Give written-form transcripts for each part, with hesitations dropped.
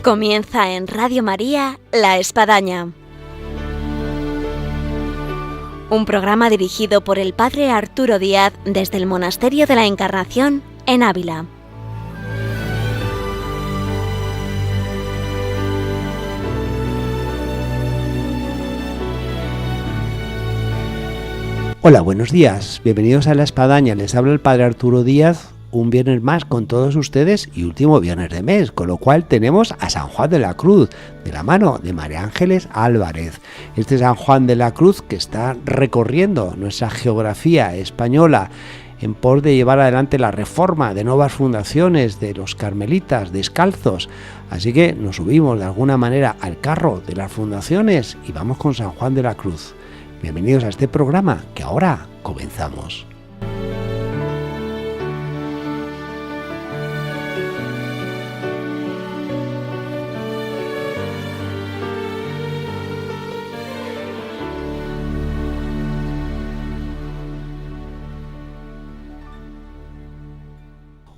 Comienza en Radio María La Espadaña, un programa dirigido por el Padre Arturo Díaz desde el Monasterio de la Encarnación en Ávila. Hola, buenos días, bienvenidos a La Espadaña, les habla el Padre Arturo Díaz, un viernes más con todos ustedes y último viernes de mes, con lo cual tenemos a San Juan de la Cruz, de la mano de María Ángeles Álvarez. Este San Juan de la Cruz que está recorriendo nuestra geografía española en pos de llevar adelante la reforma de nuevas fundaciones de los carmelitas descalzos. Así que nos subimos de alguna manera al carro de las fundaciones y vamos con San Juan de la Cruz. Bienvenidos a este programa que ahora comenzamos.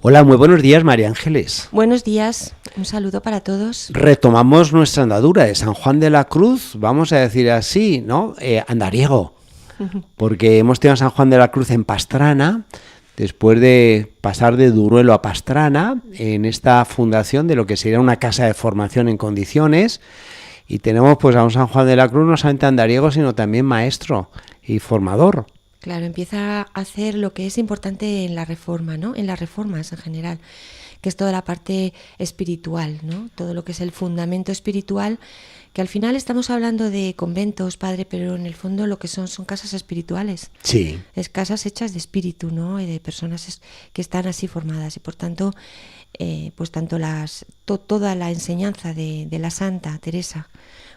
Hola, muy buenos días, María Ángeles. Buenos días, un saludo para todos. Retomamos nuestra andadura de San Juan de la Cruz, vamos a decir así, ¿no? Andariego, porque hemos tenido a San Juan de la Cruz en Pastrana, después de pasar de Duruelo a Pastrana, en esta fundación de lo que sería una casa de formación en condiciones, y tenemos pues a un San Juan de la Cruz no solamente andariego, sino también maestro y formador. Claro, empieza a hacer lo que es importante en la reforma, ¿no? En las reformas en general, que es toda la parte espiritual, ¿no? Todo lo que es el fundamento espiritual, que al final estamos hablando de conventos, padre, pero en el fondo lo que son casas espirituales. Sí. Es casas hechas de espíritu, ¿no? Y de personas que están así formadas y por tanto, pues tanto toda la enseñanza de la Santa Teresa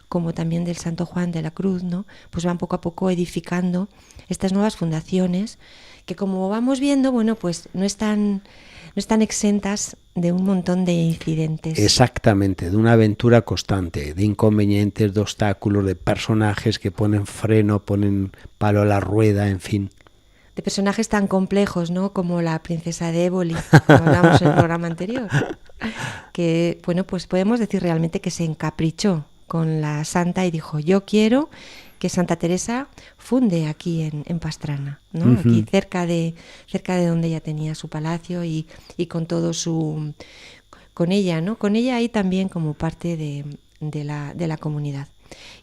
como también del Santo Juan de la Cruz, ¿no? Pues van poco a poco edificando estas nuevas fundaciones que, como vamos viendo, bueno, pues no están exentas de un montón de incidentes. Exactamente, de una aventura constante, de inconvenientes, de obstáculos, de personajes que ponen freno, ponen palo a la rueda, en fin. De personajes tan complejos, ¿no? Como la princesa de Éboli, como hablamos en el programa anterior, que, bueno, pues podemos decir realmente que se encaprichó con la santa y dijo, yo quiero que Santa Teresa funde aquí en Pastrana, ¿no? Uh-huh. Aquí cerca de donde ella tenía su palacio y con todo con ella, ¿no? Con ella ahí también como parte de la comunidad.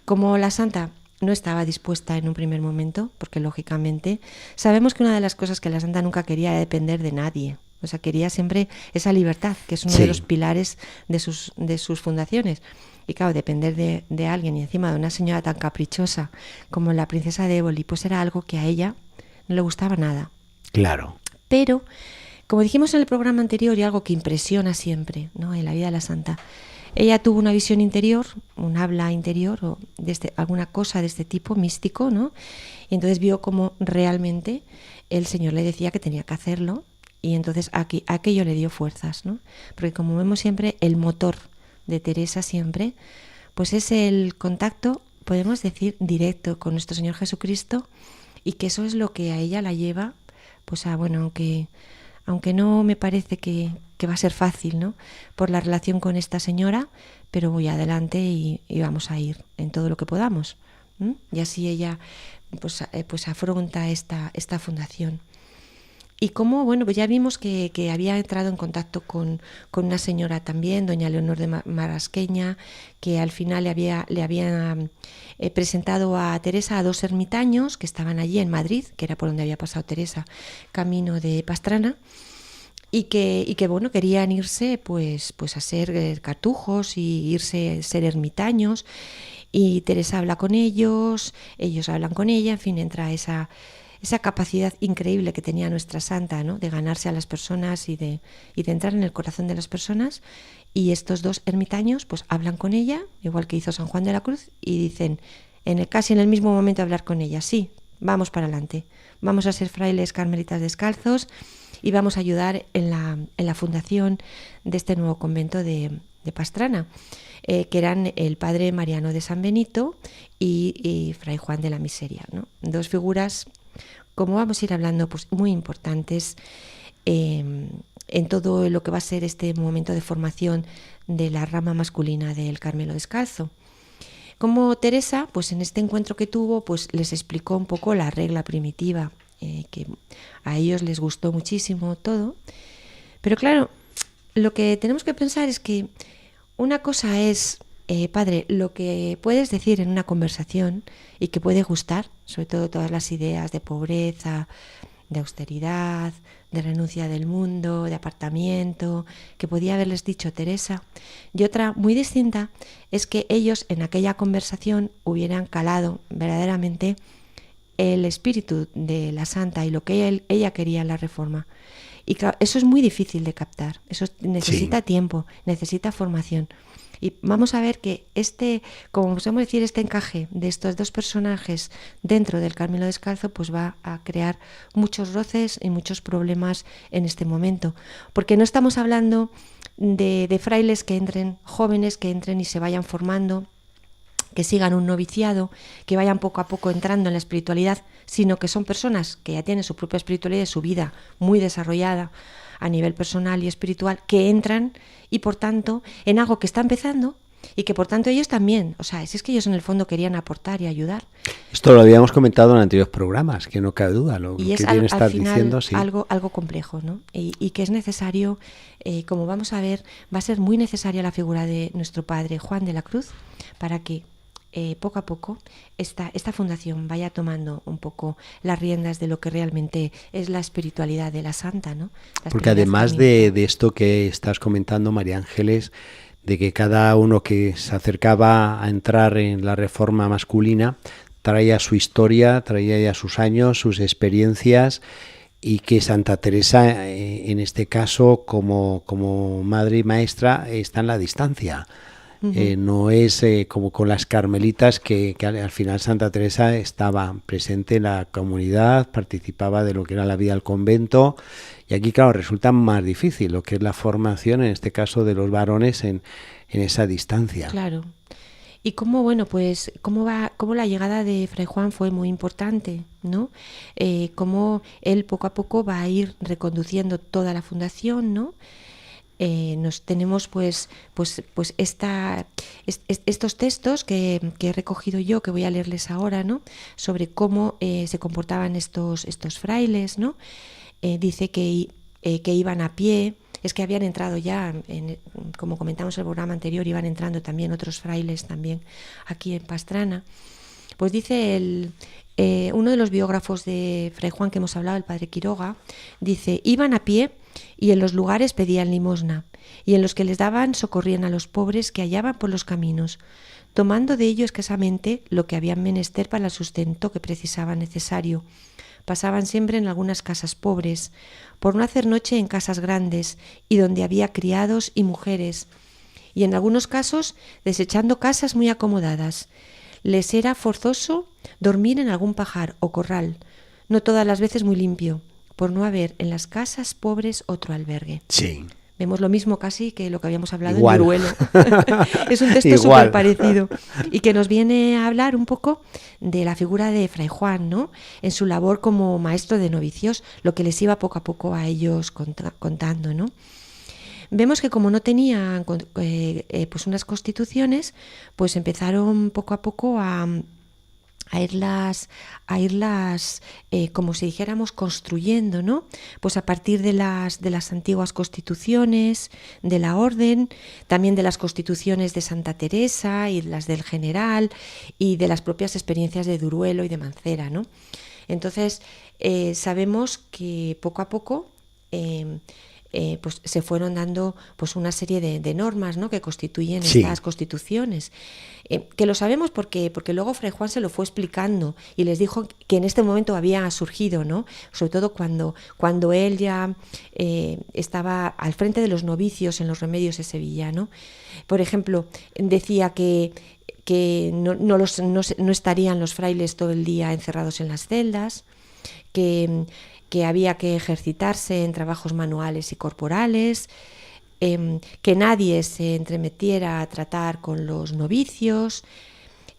Como la santa no estaba dispuesta en un primer momento, porque lógicamente sabemos que una de las cosas que la santa nunca quería era depender de nadie. O sea, quería siempre esa libertad, que es uno de los pilares de sus fundaciones. Y claro, depender de alguien y encima de una señora tan caprichosa como la princesa de Éboli, pues era algo que a ella no le gustaba nada. Claro. Pero, como dijimos en el programa anterior, y algo que impresiona siempre, ¿no?, en la vida de la santa, ella tuvo una visión interior, un habla interior, o alguna cosa de este tipo, místico, ¿no? Y entonces vio cómo realmente el Señor le decía que tenía que hacerlo, y entonces aquello le dio fuerzas, ¿no? Porque como vemos siempre, el motor de Teresa siempre, pues es el contacto, podemos decir, directo con nuestro Señor Jesucristo, y que eso es lo que a ella la lleva, pues a, bueno, aunque no me parece que va a ser fácil, ¿no?, por la relación con esta señora, pero voy adelante y vamos a ir en todo lo que podamos. Y así ella pues afronta esta fundación. Y como, bueno, pues ya vimos que había entrado en contacto con una señora también, doña Leonor de Marasqueña, que al final le había presentado a Teresa a dos ermitaños que estaban allí en Madrid, que era por donde había pasado Teresa, camino de Pastrana, y que bueno, querían irse pues a ser cartujos y irse a ser ermitaños, y Teresa habla con ellos hablan con ella, en fin, entra esa capacidad increíble que tenía nuestra santa, ¿no?, de ganarse a las personas y de entrar en el corazón de las personas. Y estos dos ermitaños pues hablan con ella, igual que hizo San Juan de la Cruz, y dicen casi en el mismo momento hablar con ella, sí, vamos para adelante, vamos a ser frailes carmelitas descalzos y vamos a ayudar en la fundación de este nuevo convento de Pastrana, que eran el padre Mariano de San Benito y fray Juan de la Miseria, ¿no? Dos figuras, como vamos a ir hablando, pues muy importantes en todo lo que va a ser este momento de formación de la rama masculina del Carmelo Descalzo. Como Teresa, pues en este encuentro que tuvo, pues les explicó un poco la regla primitiva, que a ellos les gustó muchísimo todo. Pero claro, lo que tenemos que pensar es que una cosa es, padre, lo que puedes decir en una conversación y que puede gustar, sobre todo todas las ideas de pobreza, de austeridad, de renuncia del mundo, de apartamiento, que podía haberles dicho Teresa. Y otra muy distinta es que ellos en aquella conversación hubieran calado verdaderamente el espíritu de la santa y lo que ella quería en la reforma. Y claro, eso es muy difícil de captar, eso necesita tiempo, necesita formación. Y vamos a ver que como podemos decir, este encaje de estos dos personajes dentro del Carmelo Descalzo, pues va a crear muchos roces y muchos problemas en este momento. Porque no estamos hablando de frailes que entren, jóvenes que entren y se vayan formando, que sigan un noviciado, que vayan poco a poco entrando en la espiritualidad, sino que son personas que ya tienen su propia espiritualidad y su vida muy desarrollada a nivel personal y espiritual, que entran y por tanto en algo que está empezando y que por tanto ellos también, o sea, si es que ellos en el fondo querían aportar y ayudar. Esto lo habíamos comentado en anteriores programas, que no cabe duda, lo y que es bien al estás final diciendo, sí. algo complejo, ¿no? Y que es necesario, como vamos a ver, va a ser muy necesaria la figura de nuestro padre Juan de la Cruz para que poco a poco esta fundación vaya tomando un poco las riendas de lo que realmente es la espiritualidad de la santa, ¿no? Porque además de esto que estás comentando, María Ángeles, de que cada uno que se acercaba a entrar en la reforma masculina traía su historia, traía ya sus años, sus experiencias, y que Santa Teresa, en este caso, como madre y maestra, está en la distancia. No es como con las carmelitas que al final Santa Teresa estaba presente en la comunidad, participaba de lo que era la vida del convento, y aquí claro resulta más difícil lo que es la formación, en este caso de los varones, en esa distancia. Claro. Y cómo, bueno, pues cómo la llegada de Fray Juan fue muy importante, ¿no? Cómo él poco a poco va a ir reconduciendo toda la fundación, ¿no? Nos tenemos pues estos textos que he recogido yo, que voy a leerles ahora, ¿no? Sobre cómo se comportaban estos frailes, ¿no? Dice que iban a pie. Es que habían entrado ya, como comentamos en el programa anterior, iban entrando también otros frailes también aquí en Pastrana. Pues dice uno de los biógrafos de Fray Juan que hemos hablado, el padre Quiroga, dice: iban a pie y en los lugares pedían limosna, y en los que les daban socorrían a los pobres que hallaban por los caminos, tomando de ello escasamente lo que habían menester para el sustento que precisaban necesario. Pasaban siempre en algunas casas pobres, por no hacer noche en casas grandes, y donde había criados y mujeres, y en algunos casos desechando casas muy acomodadas. Les era forzoso dormir en algún pajar o corral, no todas las veces muy limpio, por no haber en las casas pobres otro albergue. Sí. Vemos lo mismo casi que lo que habíamos hablado Igual. en Duruelo. Es un texto súper parecido y que nos viene a hablar un poco de la figura de Fray Juan, ¿no? En su labor como maestro de novicios, lo que les iba poco a poco a ellos contando, ¿no? Vemos que como no tenían pues unas constituciones, pues empezaron poco a poco a irlas como si dijéramos construyendo, ¿no? Pues a partir de las antiguas constituciones de la orden, también de las constituciones de Santa Teresa y las del General y de las propias experiencias de Duruelo y de Mancera, ¿no? Entonces sabemos que poco a poco pues se fueron dando pues una serie de normas, ¿no? Que constituyen estas constituciones, que lo sabemos porque luego Fray Juan se lo fue explicando y les dijo que en este momento había surgido, ¿no? Sobre todo cuando él ya estaba al frente de los novicios en los remedios de Sevilla, ¿no? Por ejemplo, decía que no estarían los frailes todo el día encerrados en las celdas, que había que ejercitarse en trabajos manuales y corporales, que nadie se entremetiera a tratar con los novicios,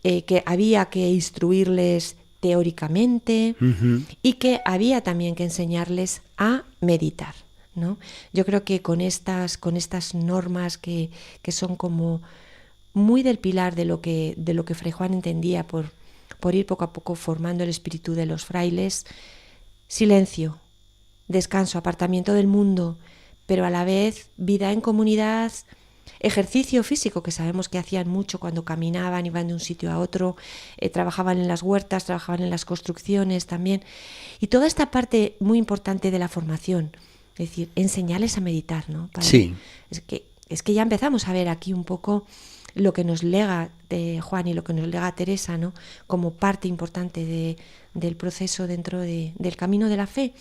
que había que instruirles teóricamente y que había también que enseñarles a meditar, ¿no? Yo creo que con estas normas que son como muy del pilar de lo que Fray Juan entendía por ir poco a poco formando el espíritu de los frailes, silencio, descanso, apartamiento del mundo, pero a la vez vida en comunidad, ejercicio físico, que sabemos que hacían mucho cuando caminaban, iban de un sitio a otro, trabajaban en las huertas, trabajaban en las construcciones también, y toda esta parte muy importante de la formación, es decir, enseñarles a meditar, ¿no? Sí. Es que ya empezamos a ver aquí un poco lo que nos lega de Juan y lo que nos lega Teresa, ¿no? Como parte importante del proceso dentro del camino de la fe,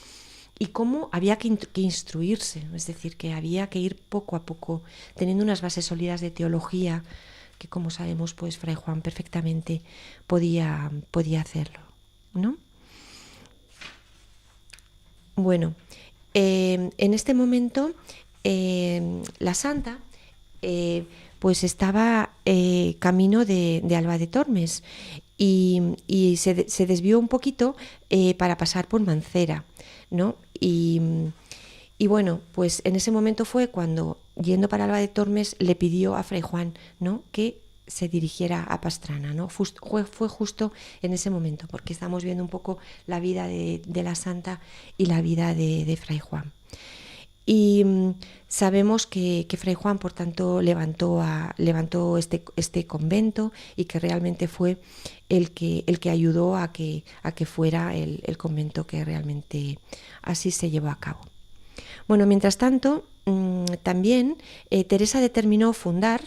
y cómo había que instruirse, es decir, que había que ir poco a poco teniendo unas bases sólidas de teología que, como sabemos, pues Fray Juan perfectamente podía hacerlo, ¿no? Bueno, en este momento la santa pues estaba camino de Alba de Tormes y se desvió un poquito para pasar por Mancera, ¿no? Y bueno, pues en ese momento fue cuando, yendo para Alba de Tormes, le pidió a Fray Juan, ¿no?, que se dirigiera a Pastrana, ¿no? Fue justo en ese momento, porque estamos viendo un poco la vida de la santa y la vida de Fray Juan. Y sabemos que Fray Juan, por tanto, levantó este convento, y que realmente fue el que ayudó a que fuera el convento que realmente así se llevó a cabo. Bueno, mientras tanto, también Teresa determinó fundar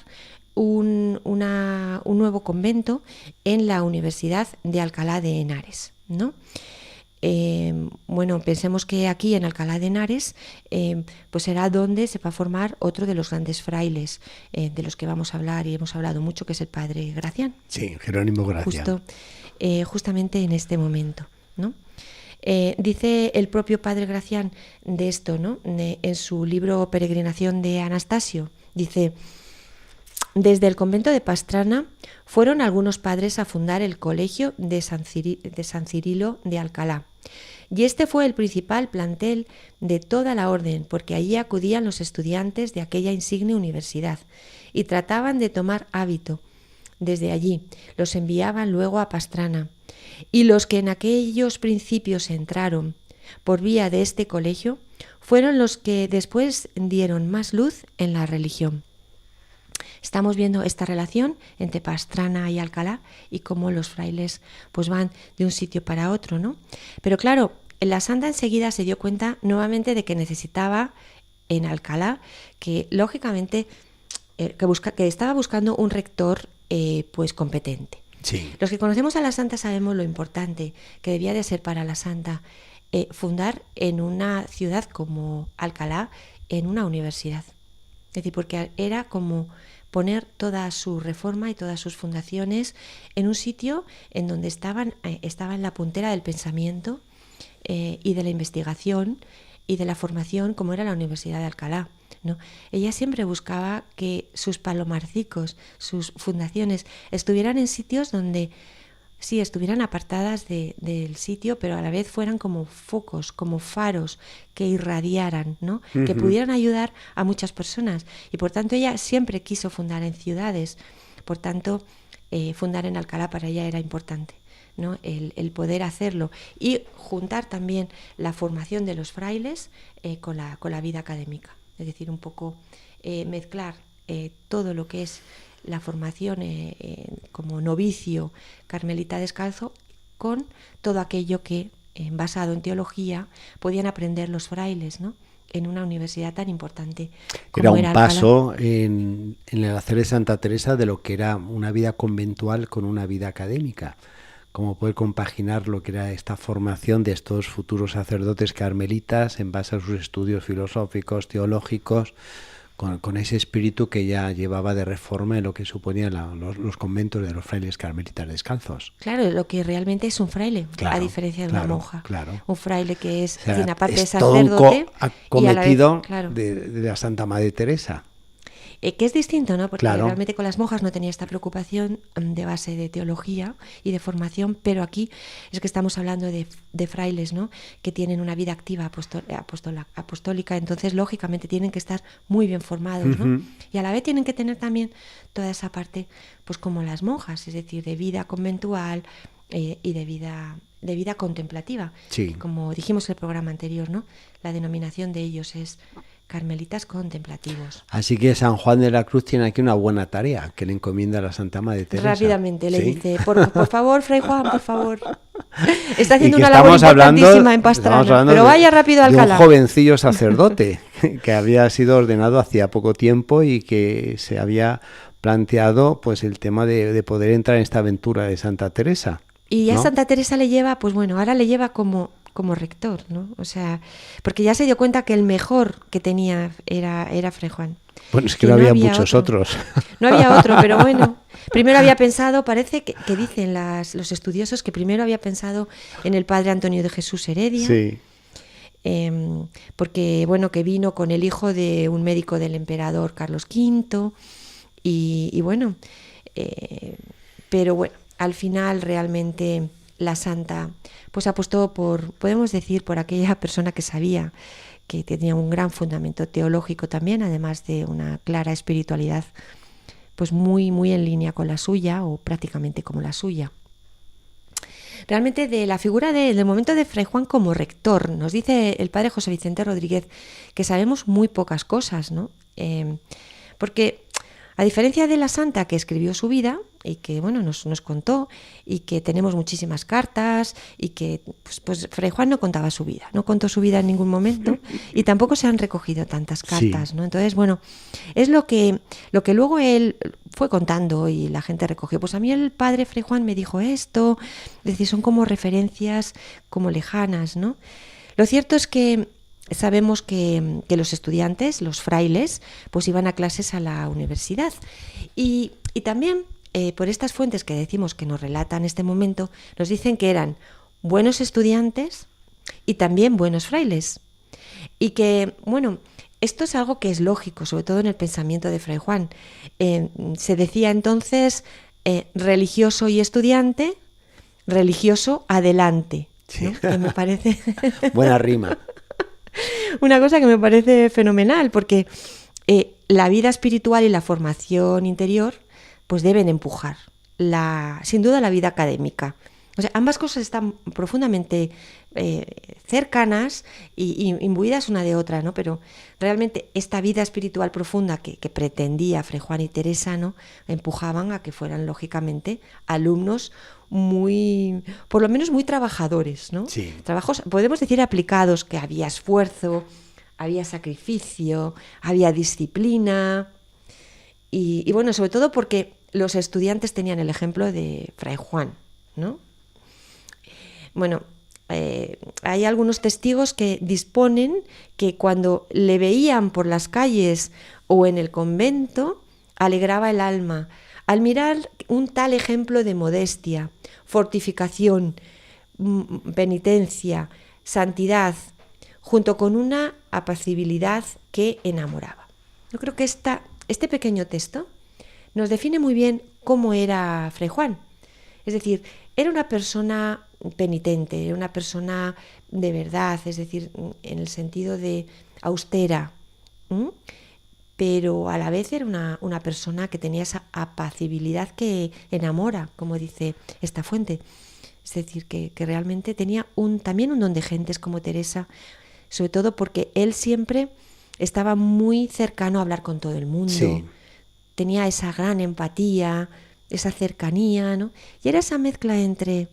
un nuevo convento en la Universidad de Alcalá de Henares, ¿no? Bueno, pensemos que aquí en Alcalá de Henares pues será donde se va a formar otro de los grandes frailes de los que vamos a hablar y hemos hablado mucho, que es el padre Gracián. Sí, Jerónimo Gracián. Justamente en este momento, ¿no? Dice el propio padre Gracián de esto, ¿no? En su libro Peregrinación de Anastasio, dice: desde el convento de Pastrana fueron algunos padres a fundar el colegio de San Cirilo de Alcalá, y este fue el principal plantel de toda la orden, porque allí acudían los estudiantes de aquella insigne universidad y trataban de tomar hábito. Desde allí los enviaban luego a Pastrana, y los que en aquellos principios entraron por vía de este colegio fueron los que después dieron más luz en la religión. Estamos viendo esta relación entre Pastrana y Alcalá y cómo los frailes pues van de un sitio para otro, ¿no? Pero claro, la santa enseguida se dio cuenta nuevamente de que necesitaba en Alcalá, que lógicamente que estaba buscando un rector pues competente. Sí. Los que conocemos a la santa sabemos lo importante que debía de ser para la santa fundar en una ciudad como Alcalá en una universidad. Es decir, porque era como poner toda su reforma y todas sus fundaciones en un sitio en donde estaba en la puntera del pensamiento y de la investigación y de la formación, como era la Universidad de Alcalá, ¿no? Ella siempre buscaba que sus palomarcicos, sus fundaciones, estuvieran en sitios donde sí estuvieran apartadas del sitio, pero a la vez fueran como focos, como faros que irradiaran, ¿no? Uh-huh. Que pudieran ayudar a muchas personas. Y por tanto ella siempre quiso fundar en ciudades. Por tanto, fundar en Alcalá para ella era importante, ¿no? El poder hacerlo y juntar también la formación de los frailes con la vida académica. Es decir, un poco mezclar todo lo que es la formación como novicio carmelita descalzo con todo aquello que, basado en teología, podían aprender los frailes, ¿no?, en una universidad tan importante como era un Alcalá. Paso en el hacer de Santa Teresa de lo que era una vida conventual con una vida académica, como poder compaginar lo que era esta formación de estos futuros sacerdotes carmelitas en base a sus estudios filosóficos, teológicos, con ese espíritu que ya llevaba de reforma en lo que suponían los conventos de los frailes carmelitas descalzos. Claro, lo que realmente es un fraile, claro, a diferencia de una monja. Claro. Un fraile que es, o sea, tiene aparte de es todo sacerdote un acometido claro, de la Santa Madre Teresa. Que es distinto, ¿no? Porque Claro. realmente con las monjas no tenía esta preocupación de base de teología y de formación, pero aquí es que estamos hablando de frailes, ¿no? Que tienen una vida activa apostólica, entonces lógicamente tienen que estar muy bien formados, ¿no? Y a la vez tienen que tener también toda esa parte, pues como las monjas, es decir, de vida conventual y de vida contemplativa. Sí. Como dijimos en el programa anterior, ¿no? La denominación de ellos es carmelitas contemplativos. Así que San Juan de la Cruz tiene aquí una buena tarea que le encomienda a la Santa Madre Teresa. Rápidamente le ¿Sí? dice, por favor, Fray Juan, por favor. Está haciendo Y que una labor estamos hablando importantísima en Pastrana, pero vaya rápido a de un Alcalá. jovencillo sacerdote que había sido ordenado hacía poco tiempo y que se había planteado pues el tema de poder entrar en esta aventura de Santa Teresa. Y ya ¿no? Santa Teresa le lleva, pues bueno, ahora le lleva como rector, ¿no? O sea, porque ya se dio cuenta que el mejor que tenía era Fray Juan. Bueno, es que no había muchos otro. otros. No había otro, pero bueno. Primero había pensado, parece que dicen los estudiosos que primero había pensado en el padre Antonio de Jesús Heredia. Sí. Porque, bueno, que vino con el hijo de un médico del emperador Carlos V. Y bueno, pero bueno, al final realmente la santa pues apostó podemos decir, por aquella persona que sabía que tenía un gran fundamento teológico también, además de una clara espiritualidad pues muy, muy en línea con la suya o prácticamente como la suya. Realmente de la figura del momento de Fray Juan como rector, nos dice el padre José Vicente Rodríguez que sabemos muy pocas cosas, ¿no? Porque a diferencia de la santa que escribió su vida y que bueno nos contó y que tenemos muchísimas cartas y que pues Fray Juan no contaba su vida, no contó su vida en ningún momento y tampoco se han recogido tantas cartas, Sí. ¿no? Entonces bueno, es lo que luego él fue contando y la gente recogió. Pues a mí el padre Fray Juan me dijo esto, es decir, son como referencias como lejanas, ¿no? Lo cierto es que sabemos que los estudiantes, los frailes, pues iban a clases a la universidad. Y también, por estas fuentes que decimos que nos relatan este momento, nos dicen que eran buenos estudiantes y también buenos frailes. Y que, bueno, esto es algo que es lógico, sobre todo en el pensamiento de Fray Juan. Se decía entonces religioso y estudiante, religioso adelante, ¿no? Sí. Que me parece... Buena rima. Una cosa que me parece fenomenal, porque la vida espiritual y la formación interior pues deben empujar sin duda la vida académica. O sea, ambas cosas están profundamente cercanas y imbuidas una de otra, ¿no? Pero realmente esta vida espiritual profunda que pretendía Fray Juan y Teresa, ¿no? Empujaban a que fueran lógicamente alumnos muy, por lo menos muy trabajadores, ¿no? Sí. Trabajos, podemos decir, aplicados, que había esfuerzo, había sacrificio, había disciplina y bueno, sobre todo porque los estudiantes tenían el ejemplo de Fray Juan, ¿no? Bueno, hay algunos testigos que disponen que cuando le veían por las calles o en el convento, alegraba el alma al mirar un tal ejemplo de modestia, fortificación, penitencia, santidad, junto con una apacibilidad que enamoraba. Yo creo que este pequeño texto nos define muy bien cómo era Fray Juan. Es decir, era una persona penitente, era una persona de verdad, es decir, en el sentido de austera, pero a la vez era una persona que tenía esa apacibilidad que enamora, como dice esta fuente. Es decir, que realmente tenía también un don de gentes como Teresa, sobre todo porque él siempre estaba muy cercano a hablar con todo el mundo. Sí. Tenía esa gran empatía, esa cercanía, ¿no? Y era esa mezcla entre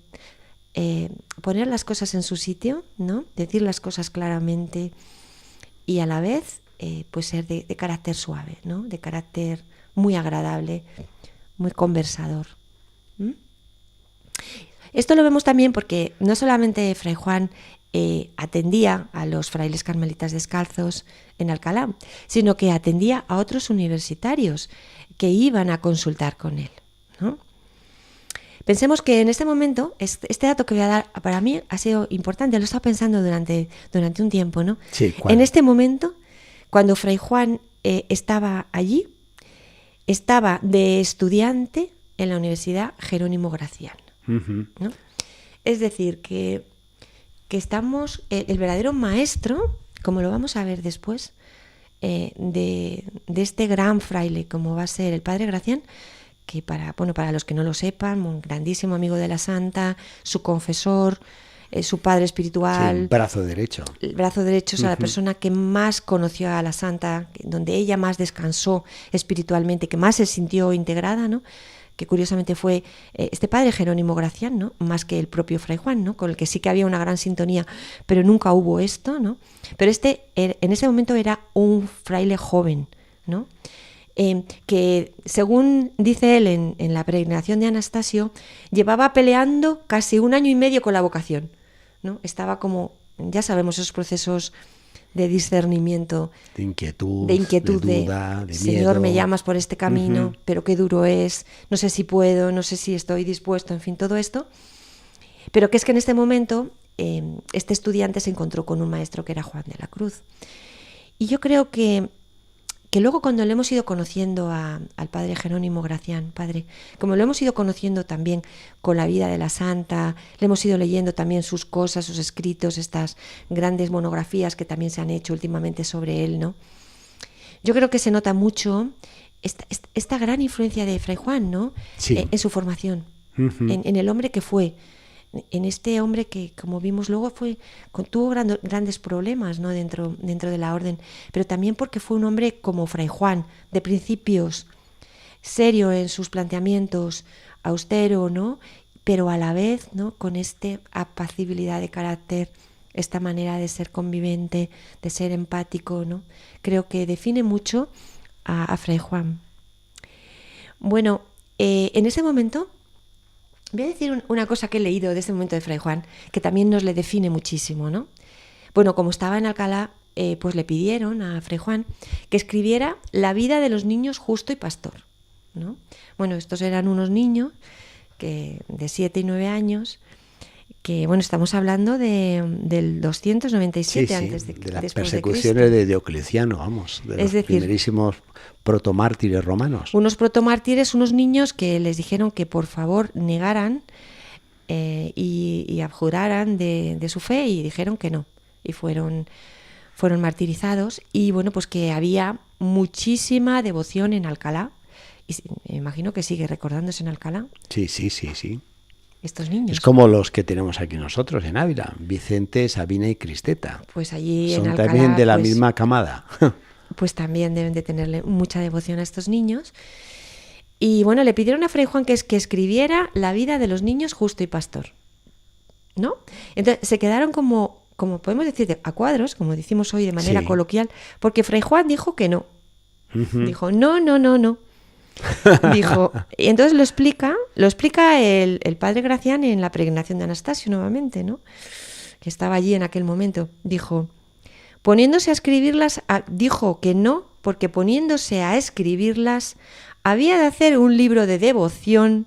poner las cosas en su sitio, ¿no? Decir las cosas claramente y a la vez pues ser de carácter suave, ¿no? De carácter muy agradable, muy conversador. Esto lo vemos también porque no solamente Fray Juan atendía a los frailes carmelitas descalzos en Alcalá, sino que atendía a otros universitarios que iban a consultar con él, ¿no? Pensemos que en este momento, este dato que voy a dar para mí ha sido importante, lo he estado pensando durante un tiempo, ¿no? Sí, ¿cuál? En este momento, cuando Fray Juan estaba allí, estaba de estudiante en la Universidad Jerónimo Gracián, ¿no? Es decir, que estamos, el verdadero maestro, como lo vamos a ver después, de este gran fraile como va a ser el padre Gracián, que para los que no lo sepan, un grandísimo amigo de la santa, su confesor, su padre espiritual. Sí, brazo derecho. El brazo derecho, o sea, la persona que más conoció a la santa, donde ella más descansó espiritualmente, que más se sintió integrada, ¿no? Que curiosamente fue este padre Jerónimo Gracián, ¿no? Más que el propio Fray Juan, ¿no? Con el que sí que había una gran sintonía, pero nunca hubo esto, ¿no? Pero en ese momento era un fraile joven, ¿no? Que según dice él en la peregrinación de Anastasio, llevaba peleando casi 1 año y medio con la vocación, ¿no? Estaba como, ya sabemos, esos procesos de discernimiento, de inquietud, de duda, de Señor, miedo. me llamas por este camino, pero qué duro es, no sé si puedo, no sé si estoy dispuesto, en fin, todo esto. Pero que es que en este momento este estudiante se encontró con un maestro que era Juan de la Cruz. Y yo creo que luego cuando le hemos ido conociendo al padre Jerónimo Gracián, padre, como lo hemos ido conociendo también con la vida de la santa, le hemos ido leyendo también sus cosas, sus escritos, estas grandes monografías que también se han hecho últimamente sobre él, ¿no? Yo creo que se nota mucho esta gran influencia de Fray Juan, ¿no? Sí. En su formación, en el hombre que fue, en este hombre que, como vimos luego, tuvo grandes problemas, ¿no? dentro de la orden, pero también porque fue un hombre como Fray Juan, de principios, serio en sus planteamientos, austero, ¿no? Pero a la vez, ¿no? Con esta apacibilidad de carácter, esta manera de ser convivente, de ser empático, ¿no? Creo que define mucho a Fray Juan. Bueno, en ese momento voy a decir una cosa que he leído de ese momento de Fray Juan, que también nos le define muchísimo, ¿no? Bueno, como estaba en Alcalá, pues le pidieron a Fray Juan que escribiera la vida de los niños justo y pastor, ¿no? Bueno, estos eran unos niños de 7 y 9 años, que, bueno, estamos hablando del 297 antes de las después persecuciones de Diocleciano, vamos, de los primerísimos protomártires romanos. Unos protomártires, unos niños que les dijeron que por favor negaran y abjuraran de su fe, y dijeron que no, y fueron martirizados. Y bueno, pues que había muchísima devoción en Alcalá, y me imagino que sigue recordándose en Alcalá. Sí. Estos niños. Es como los que tenemos aquí nosotros en Ávila, Vicente, Sabina y Cristeta. Pues allí son en Alcalá, también de la misma camada. Pues también deben de tenerle mucha devoción a estos niños. Y bueno, le pidieron a Fray Juan que escribiera la vida de los niños justo y pastor, ¿no? Entonces se quedaron como podemos decir, a cuadros, como decimos hoy de manera coloquial, porque Fray Juan dijo que no. Dijo, no. Dijo, y entonces lo explica el padre Gracián en la peregrinación de Anastasio nuevamente, ¿no? Que estaba allí en aquel momento. Dijo, poniéndose a escribirlas, dijo que no, porque poniéndose a escribirlas había de hacer un libro de devoción,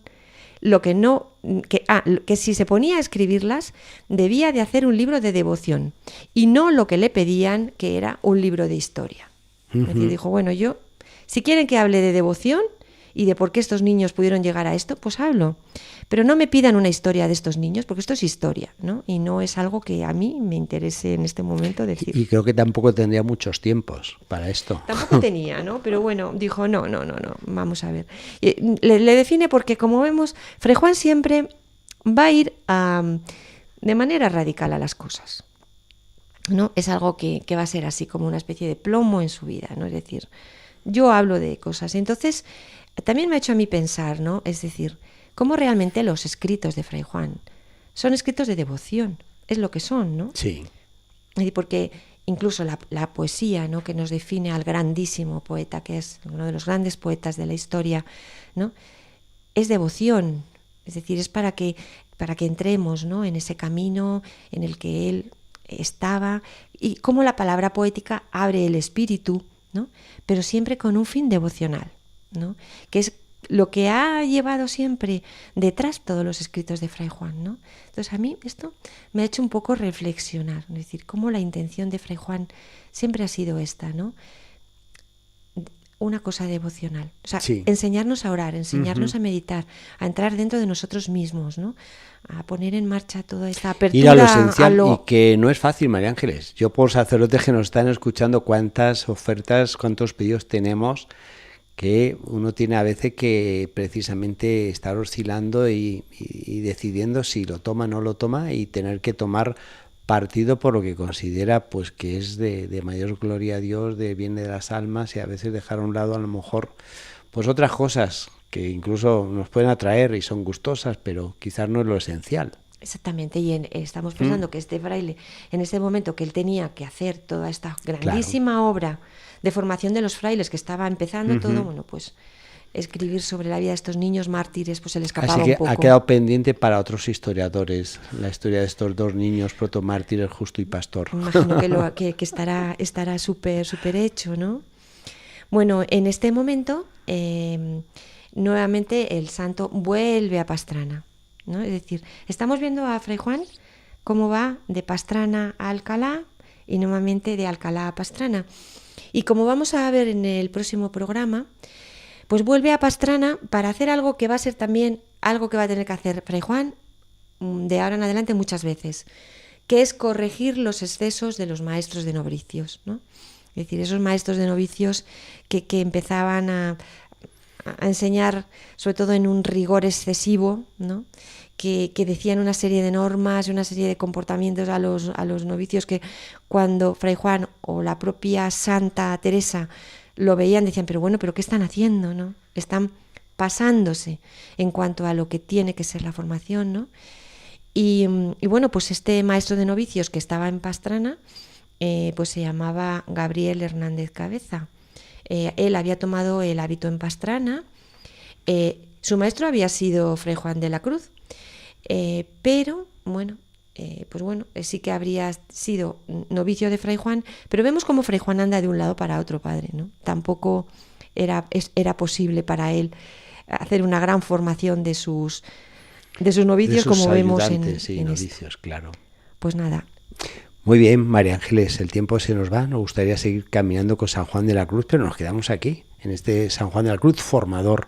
que si se ponía a escribirlas debía de hacer un libro de devoción y no lo que le pedían, que era un libro de historia. Es decir, dijo, bueno, yo, si quieren que hable de devoción y de por qué estos niños pudieron llegar a esto, pues hablo. Pero no me pidan una historia de estos niños, porque esto es historia, ¿no? Y no es algo que a mí me interese en este momento decir. Y creo que tampoco tendría muchos tiempos para esto. Tampoco tenía, ¿no? Pero bueno, dijo, no, vamos a ver. Le define porque, como vemos, Fray Juan siempre va a ir de manera radical a las cosas, ¿no? Es algo que va a ser así como una especie de plomo en su vida, ¿no? Es decir, yo hablo de cosas. Entonces, también me ha hecho a mí pensar, ¿no? Es decir, cómo realmente los escritos de Fray Juan son escritos de devoción, es lo que son, ¿no? Sí. Porque incluso la poesía, ¿no? Que nos define al grandísimo poeta, que es uno de los grandes poetas de la historia, ¿no? Es devoción, es decir, es para que entremos, ¿no? En ese camino en el que él estaba, y cómo la palabra poética abre el espíritu, ¿no? Pero siempre con un fin devocional, ¿no? Que es lo que ha llevado siempre detrás todos los escritos de Fray Juan, ¿no? Entonces a mí esto me ha hecho un poco reflexionar, es decir, cómo la intención de Fray Juan siempre ha sido esta, ¿no? una cosa devocional. O sea, Sí. enseñarnos a orar, enseñarnos a meditar, a entrar dentro de nosotros mismos, ¿no? A poner en marcha toda esta apertura. Ir a lo esencial, y que no es fácil, María Ángeles. Yo, por sacerdotes que nos están escuchando, cuántas ofertas, cuántos pedidos tenemos, que uno tiene a veces que precisamente estar oscilando y decidiendo si lo toma o no lo toma, y tener que tomar partido por lo que considera pues que es de mayor gloria a Dios, de bien de las almas, y a veces dejar a un lado a lo mejor pues otras cosas que incluso nos pueden atraer y son gustosas, pero quizás no es lo esencial. Exactamente, y estamos pensando que este fraile, en ese momento que él tenía que hacer toda esta grandísima obra de formación de los frailes, que estaba empezando todo, bueno, pues escribir sobre la vida de estos niños mártires, pues se le escapaba Así que un poco. ha quedado pendiente para otros historiadores la historia de estos dos niños protomártires, Justo y Pastor. Imagino que estará súper hecho, ¿no? Bueno, en este momento, nuevamente el santo vuelve a Pastrana, ¿no? Es decir, estamos viendo a Fray Juan cómo va de Pastrana a Alcalá y nuevamente de Alcalá a Pastrana. Y como vamos a ver en el próximo programa, pues vuelve a Pastrana para hacer algo que va a ser también algo que va a tener que hacer Fray Juan de ahora en adelante muchas veces, que es corregir los excesos de los maestros de novicios, ¿no? Es decir, esos maestros de novicios que empezaban a enseñar, sobre todo en un rigor excesivo, ¿no? Que decían una serie de normas, una serie de comportamientos a los novicios que cuando Fray Juan o la propia Santa Teresa lo veían, decían, pero ¿qué están haciendo, no? Están pasándose en cuanto a lo que tiene que ser la formación, ¿no? Y bueno, pues este maestro de novicios que estaba en Pastrana, pues se llamaba Gabriel Hernández Cabeza. Él había tomado el hábito en Pastrana. Su maestro había sido Fray Juan de la Cruz, pero sí que habría sido novicio de Fray Juan, pero vemos cómo Fray Juan anda de un lado para otro, padre, ¿no? Tampoco era posible para él hacer una gran formación de sus novicios, de sus como vemos en novicios, claro. Pues nada. Muy bien, María Ángeles, el tiempo se nos va. Nos gustaría seguir caminando con San Juan de la Cruz, pero nos quedamos aquí, en este San Juan de la Cruz, formador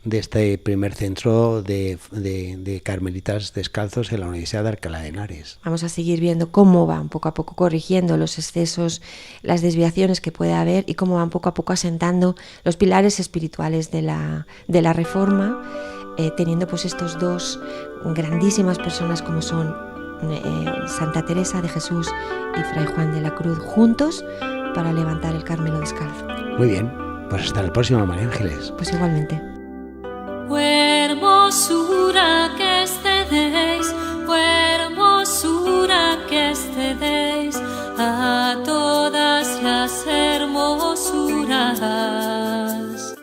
de este primer centro de carmelitas descalzos en la Universidad de Alcalá de Henares. Vamos a seguir viendo cómo van poco a poco corrigiendo los excesos, las desviaciones que puede haber, y cómo van poco a poco asentando los pilares espirituales de la Reforma, teniendo pues estos dos grandísimas personas como son Santa Teresa de Jesús y Fray Juan de la Cruz, juntos para levantar el Carmelo descalzo. Muy bien, pues hasta la próxima, María Ángeles. Pues igualmente. Hermosura que excedéis, hermosura que excedéis a todas las hermosuras.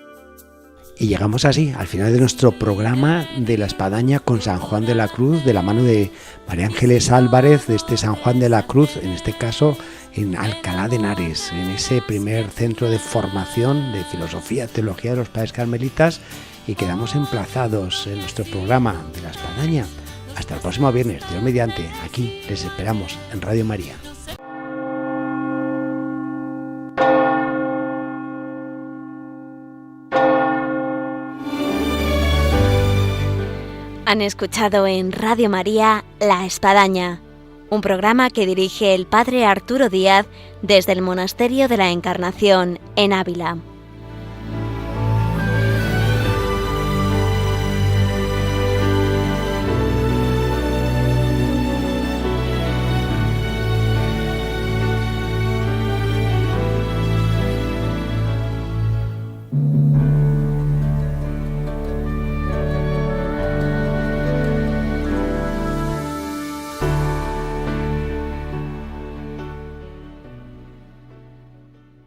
Y llegamos así al final de nuestro programa de la Espadaña con San Juan de la Cruz, de la mano de María Ángeles Álvarez, de este San Juan de la Cruz, en este caso en Alcalá de Henares, en ese primer centro de formación de filosofía, teología de los padres carmelitas, y quedamos emplazados en nuestro programa de la Espadaña. Hasta el próximo viernes, Dios mediante, aquí les esperamos en Radio María. Han escuchado en Radio María La Espadaña, un programa que dirige el padre Arturo Díaz desde el Monasterio de la Encarnación en Ávila.